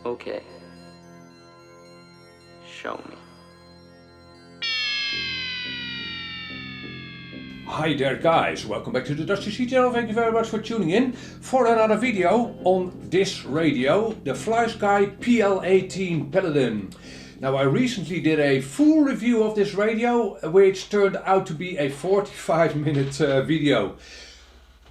Okay. Show me. Hi there guys, welcome back to the Dutch TC channel. Thank you very much for tuning in for another video on this radio, the FlySky PL18 Paladin. Now I recently did a full review of this radio, which turned out to be a 45-minute video.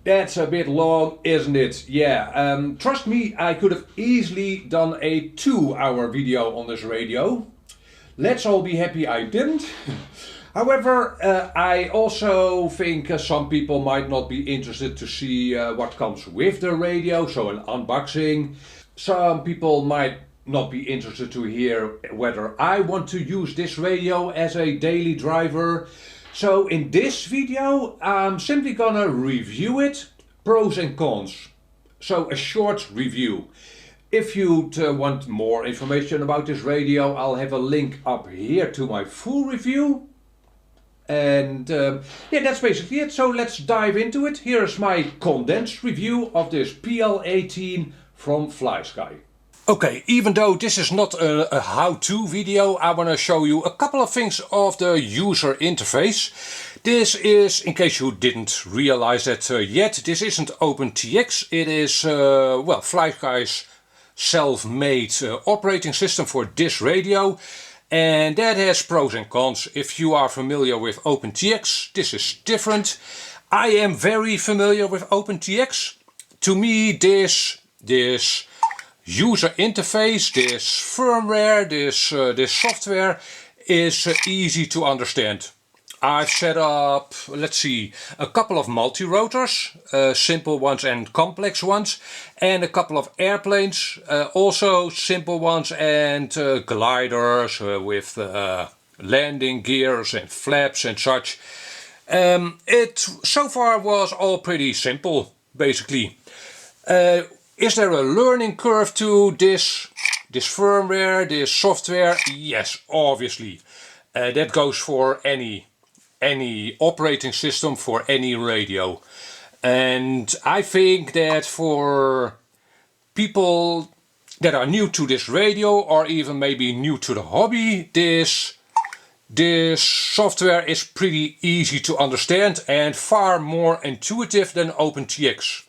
That's a bit long, isn't it? Yeah, trust me, I could have easily done a 2-hour video on this radio. Let's all be happy I didn't. However, I also think some people might not be interested to see what comes with the radio, so an unboxing. Some people might not be interested to hear whether I want to use this radio as a daily driver. So in this video I'm simply gonna review it, pros and cons. So a short review. If you want more information about this radio, I'll have a link up here to my full review. And yeah, that's basically it. So let's dive into it. Here's my condensed review of this PL18 from FlySky. Okay, even though this is not a how-to video, I want to show you a couple of things of the user interface. This is, in case you didn't realize that yet, this isn't OpenTX. It is, well, FlySky's self-made operating system for this radio. And that has pros and cons. If you are familiar with OpenTX, this is different. I am very familiar with OpenTX. To me, this user interface, this firmware, this software is easy to understand. I've set up, let's see, a couple of multi-rotors, simple ones and complex ones, and a couple of airplanes, also simple ones, and gliders with landing gears and flaps and such. It so far was all pretty simple, basically. Is there a learning curve to this firmware, this software? Yes, obviously. That goes for any operating system for any radio. And I think that for people that are new to this radio, or even maybe new to the hobby, this software is pretty easy to understand and far more intuitive than OpenTX.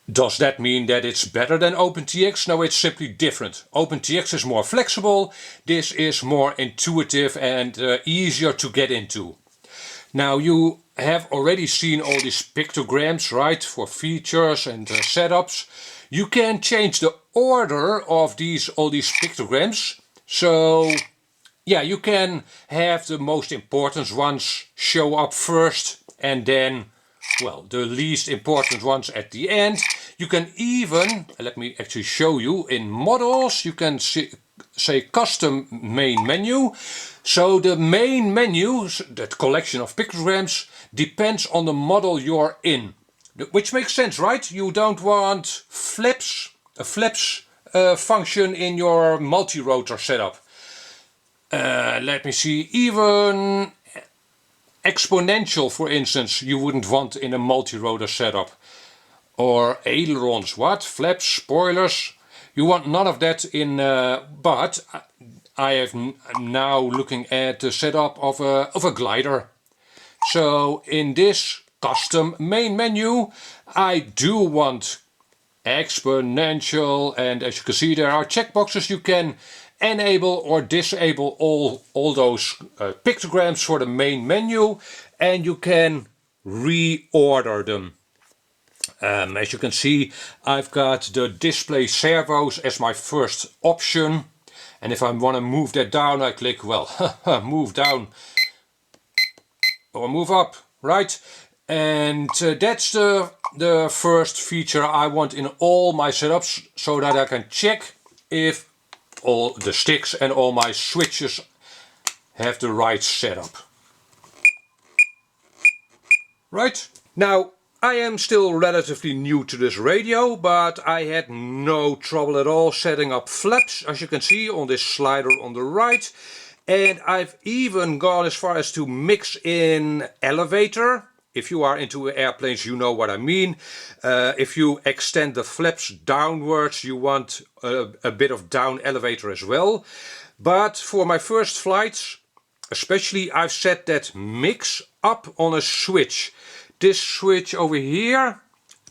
Does that mean that it's better than OpenTX? No, it's simply different. OpenTX is more flexible, this is more intuitive and easier to get into. Now you have already seen all these pictograms, right, for features and setups. You can change the order of all these pictograms. So yeah, you can have the most important ones show up first and then, well, the least important ones at the end. You can even, let me actually show you, in models you can say custom main menu. So the main menu, that collection of pictograms, depends on the model you're in. Which makes sense, right? You don't want a flaps function in your multi-rotor setup. Let me see, even exponential, for instance, you wouldn't want in a multi-rotor setup. Or ailerons, what? Flaps, spoilers. You want none of that in, but I am now looking at the setup of a glider. So in this custom main menu, I do want exponential, and as you can see there are checkboxes. You can enable or disable all those pictograms for the main menu, and you can reorder them. As you can see, I've got the display servos as my first option, and if I want to move that down, I click, well, move down or move up, right? And that's the first feature I want in all my setups, so that I can check if all the sticks and all my switches have the right setup. Right? Now, I am still relatively new to this radio, but I had no trouble at all setting up flaps, as you can see on this slider on the right. And I've even gone as far as to mix in elevator If you are into airplanes, you know what I mean. If you extend the flaps downwards, you want a bit of down elevator as well. But for my first flights, especially, I've set that mix up on a switch. This switch over here,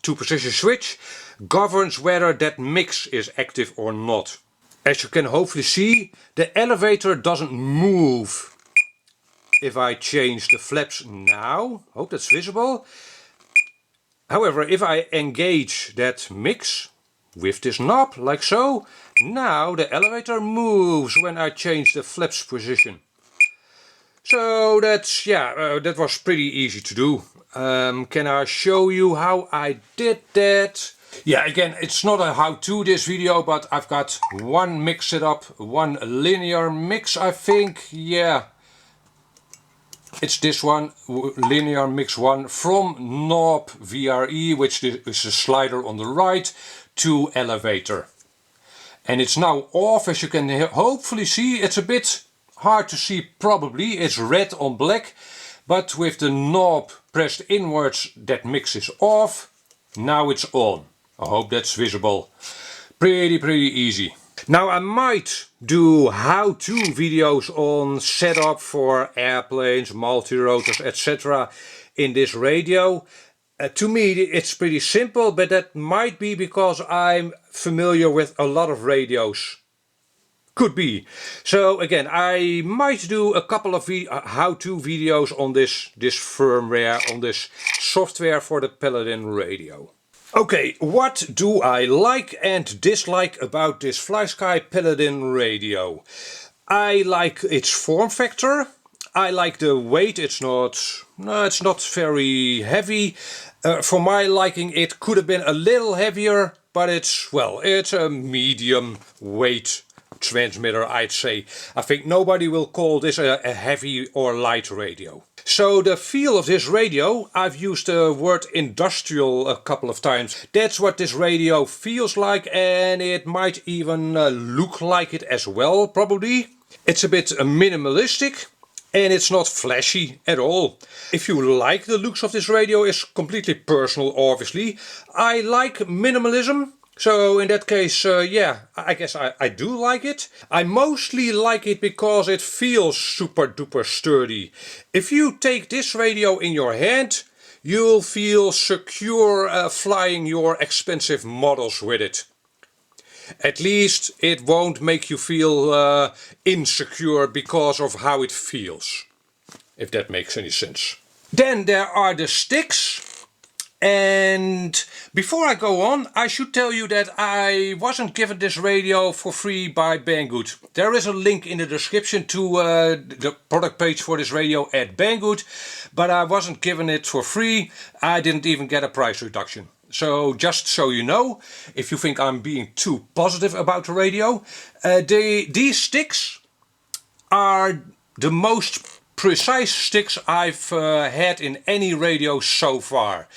2-position switch, governs whether that mix is active or not. As you can hopefully see, the elevator doesn't move. If I change the flaps now, hope that's visible. However, if I engage that mix with this knob, like so, now the elevator moves when I change the flaps position. So that's, that was pretty easy to do. Can I show you how I did that? Yeah, again, it's not a how-to this video, but I've got one mix set up, one linear mix, I think. Yeah, it's this one, linear mix 1, from knob VRE, which is a slider on the right, to elevator. And it's now off, as you can hopefully see. It's a bit hard to see probably, it's red on black, but with the knob pressed inwards that mix is off. Now it's on. I hope that's visible. Pretty easy. Now I might do how-to videos on setup for airplanes, multi-rotors, etc. in this radio. To me it's pretty simple, but that might be because I'm familiar with a lot of radios. Could be. So again, I might do a couple of how-to videos on this firmware, on this software for the Paladin radio. Okay, what do I like and dislike about this FlySky Paladin radio? I like its form factor. I like the weight. It's not very heavy. For my liking, it could have been a little heavier, but it's a medium weight transmitter, I'd say. I think nobody will call this a heavy or light radio. So the feel of this radio, I've used the word industrial a couple of times. That's what this radio feels like, and it might even look like it as well, probably. It's a bit minimalistic, and it's not flashy at all. If you like the looks of this radio, it's completely personal, obviously. I like minimalism. So in that case, I guess I do like it. I mostly like it because it feels super duper sturdy. If you take this radio in your hand, you'll feel secure flying your expensive models with it. At least it won't make you feel insecure because of how it feels, if that makes any sense. Then there are the sticks. And before I go on, I should tell you that I wasn't given this radio for free by Banggood. There is a link in the description to the product page for this radio at Banggood, but I wasn't given it for free. I didn't even get a price reduction. So just so you know, if you think I'm being too positive about the radio, these sticks are the most precise sticks I've had in any radio so far.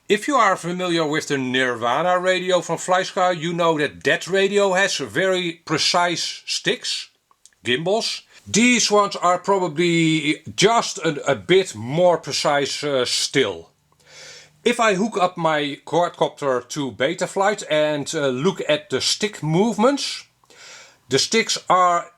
If you are familiar with the Nirvana radio from FlySky, you know that that radio has very precise sticks, gimbals. These ones are probably just a bit more precise still. If I hook up my quadcopter to Betaflight and look at the stick movements, the sticks are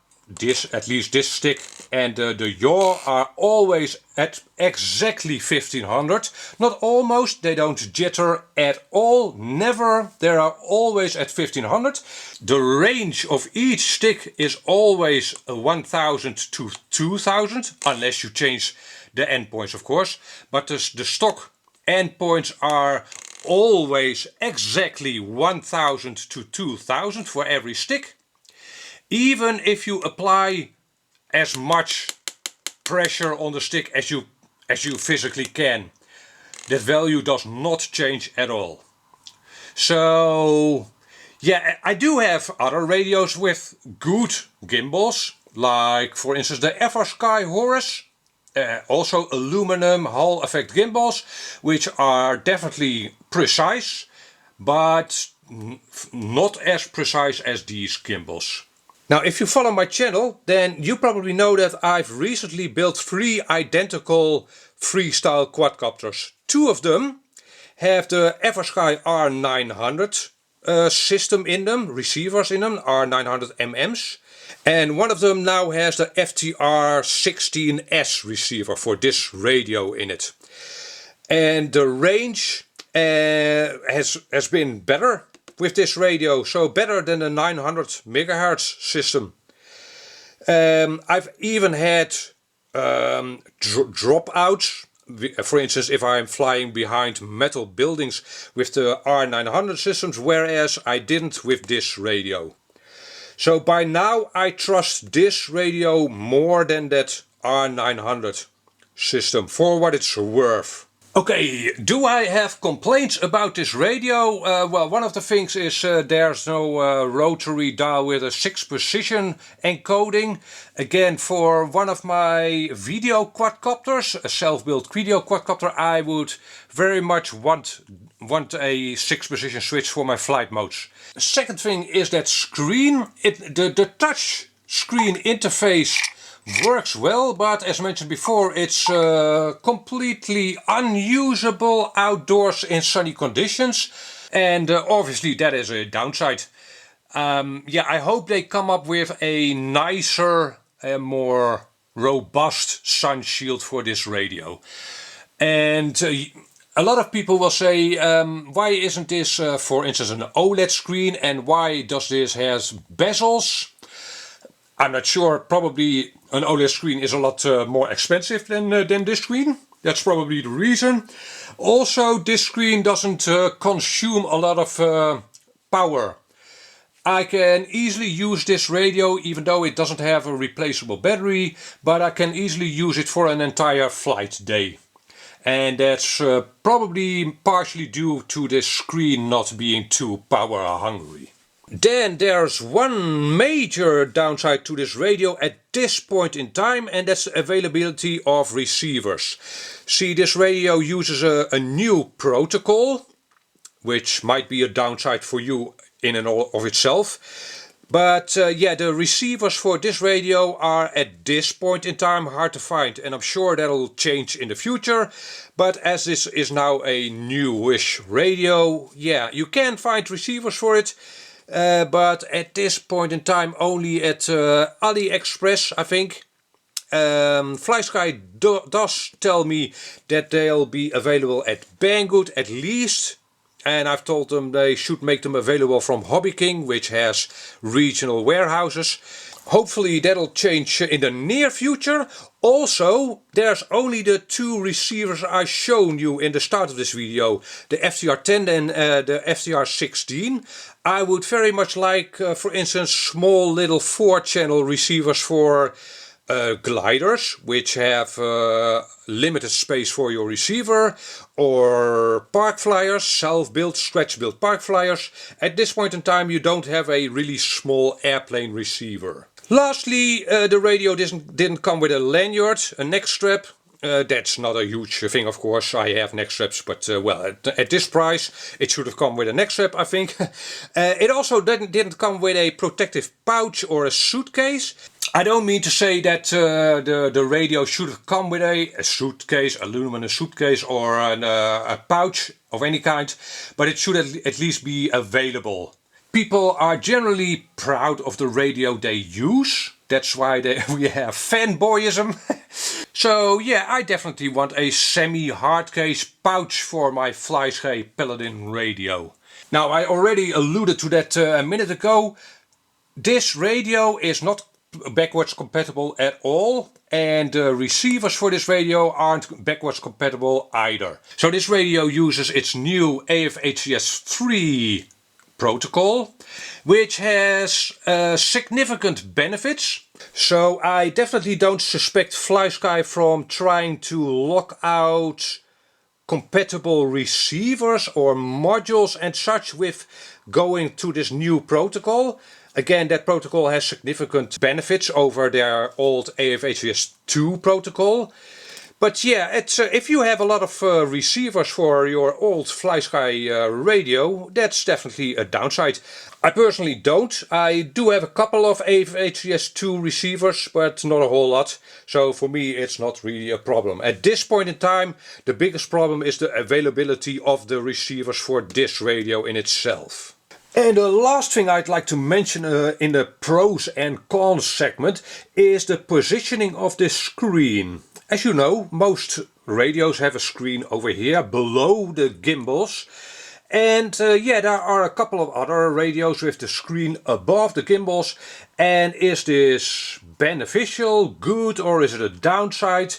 at least this stick and the yaw are always at exactly 1500. Not almost, they don't jitter at all, never. They are always at 1500. The range of each stick is always 1000 to 2000, unless you change the endpoints, of course. But the stock endpoints are always exactly 1000 to 2000 for every stick. Even if you apply as much pressure on the stick as you physically can, that value does not change at all. So yeah, I do have other radios with good gimbals, like for instance the FlySky Horus, also aluminum Hall effect gimbals, which are definitely precise, but not as precise as these gimbals. Now, if you follow my channel, then you probably know that I've recently built 3 identical freestyle quadcopters. two of them have the FlySky R900 system in them, receivers in them, R900 MMs. And one of them now has the FTR16S receiver for this radio in it. And the range has been better with this radio, so better than the 900 MHz system. I've even had dropouts. For instance, if I'm flying behind metal buildings with the R900 systems, whereas I didn't with this radio. So by now I trust this radio more than that R900 system, for what it's worth. Okay, do I have complaints about this radio? Well, one of the things is there's no rotary dial with a 6-position encoding. Again, for one of my video quadcopters, a self-built video quadcopter, I would very much want a 6-position switch for my flight modes. The second thing is that screen. The touch screen interface works well, but as mentioned before, it's completely unusable outdoors in sunny conditions, and obviously that is a downside. Yeah, I hope they come up with a nicer and more robust sun shield for this radio. And a lot of people will say, why isn't this, for instance, an OLED screen, and why does this has bezels? I'm not sure. Probably an OLED screen is a lot more expensive than this screen. That's probably the reason. Also, this screen doesn't consume a lot of power. I can easily use this radio, even though it doesn't have a replaceable battery, but I can easily use it for an entire flight day. And that's probably partially due to this screen not being too power hungry. Then there's one major downside to this radio at this point in time, and that's the availability of receivers. See, this radio uses a new protocol, which might be a downside for you in and of itself. But yeah, the receivers for this radio are at this point in time hard to find, and I'm sure that'll change in the future. But as this is now a newish radio, yeah, you can find receivers for it. But at this point in time only at AliExpress, I think. FlySky does tell me that they'll be available at Banggood at least. And I've told them they should make them available from Hobby King, which has regional warehouses. Hopefully that'll change in the near future. Also, there's only the two receivers I've shown you in the start of this video. The FTR10 and the FTR16. I would very much like, for instance, small little 4-channel receivers for gliders, which have limited space for your receiver, or park flyers, self-built, stretch-built park flyers. At this point in time you don't have a really small airplane receiver. Lastly, the radio didn't come with a lanyard, a neck strap. That's not a huge thing, of course. I have neck straps, but well, at this price it should have come with a neck strap, I think. It also didn't come with a protective pouch or a suitcase. I don't mean to say that the radio should have come with a suitcase, aluminum suitcase, or a pouch of any kind, but it should at least be available. People are generally proud of the radio they use. That's why we have fanboyism. So yeah, I definitely want a semi-hardcase pouch for my FlySky Paladin radio. Now, I already alluded to that a minute ago. This radio is not backwards compatible at all, and the receivers for this radio aren't backwards compatible either. So this radio uses its new AFHCS3 protocol, which has significant benefits. So I definitely don't suspect FlySky from trying to lock out compatible receivers or modules and such with going to this new protocol. Again, that protocol has significant benefits over their old AFHCS2 protocol. But yeah, it's if you have a lot of receivers for your old FlySky radio, that's definitely a downside. I personally don't. I do have a couple of HCS2 receivers, but not a whole lot. So for me, it's not really a problem. At this point in time, the biggest problem is the availability of the receivers for this radio in itself. And the last thing I'd like to mention in the pros and cons segment is the positioning of this screen. As you know, most radios have a screen over here below the gimbals. And yeah, there are a couple of other radios with the screen above the gimbals. And is this beneficial, good, or is it a downside?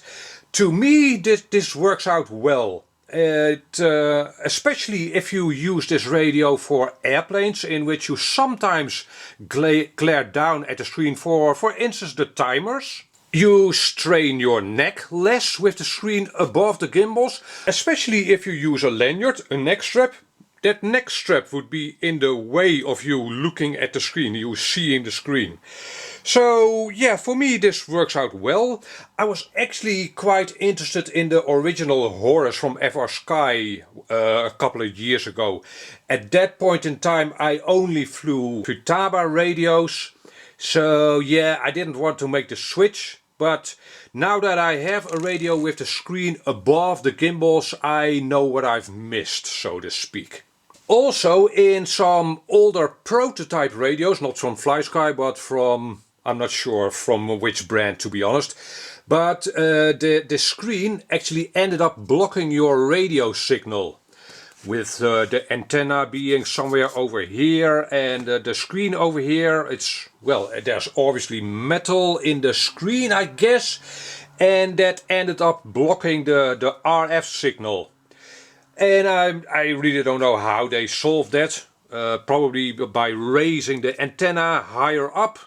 To me, this works out well. Especially if you use this radio for airplanes, in which you sometimes glare down at the screen for instance, the timers. You strain your neck less with the screen above the gimbals, especially if you use a lanyard, a neck strap. That neck strap would be in the way of you looking at the screen, you seeing the screen. So yeah, for me this works out well. I was actually quite interested in the original Horus from FlySky a couple of years ago. At that point in time I only flew Futaba radios. So yeah, I didn't want to make the switch. But now that I have a radio with the screen above the gimbals, I know what I've missed, so to speak. Also in some older prototype radios, not from FlySky, but from, I'm not sure from which brand to be honest, but the screen actually ended up blocking your radio signal. With the antenna being somewhere over here and the screen over here. It's, well, there's obviously metal in the screen, I guess, and that ended up blocking the RF signal. And I really don't know how they solved that, probably by raising the antenna higher up.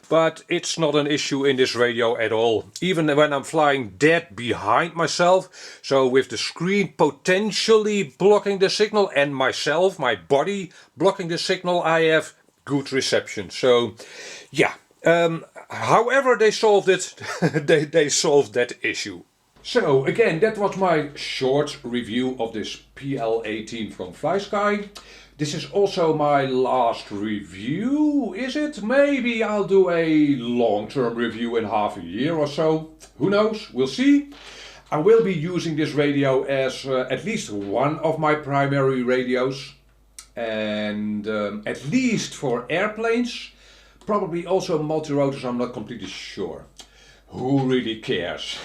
But it's not an issue in this radio at all, even when I'm flying dead behind myself. So with the screen potentially blocking the signal and myself, my body blocking the signal, I have good reception. So yeah, however they solved it, they solved that issue. So again, that was my short review of this PL18 from FlySky. This is also my last review, is it? Maybe I'll do a long-term review in half a year or so. Who knows? We'll see. I will be using this radio as at least one of my primary radios. And at least for airplanes. Probably also multi-rotors, I'm not completely sure. Who really cares?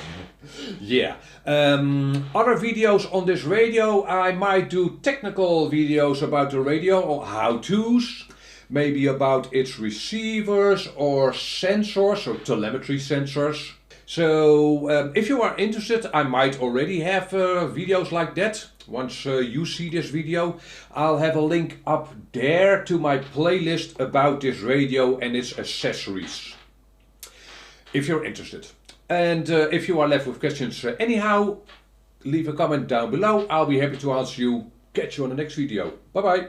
Yeah. Other videos on this radio, I might do technical videos about the radio or how-tos. Maybe about its receivers or sensors or telemetry sensors. So if you are interested, I might already have videos like that. Once you see this video, I'll have a link up there to my playlist about this radio and its accessories. If you're interested. And if you are left with questions anyhow, leave a comment down below. I'll be happy to answer you. Catch you on the next video. Bye bye.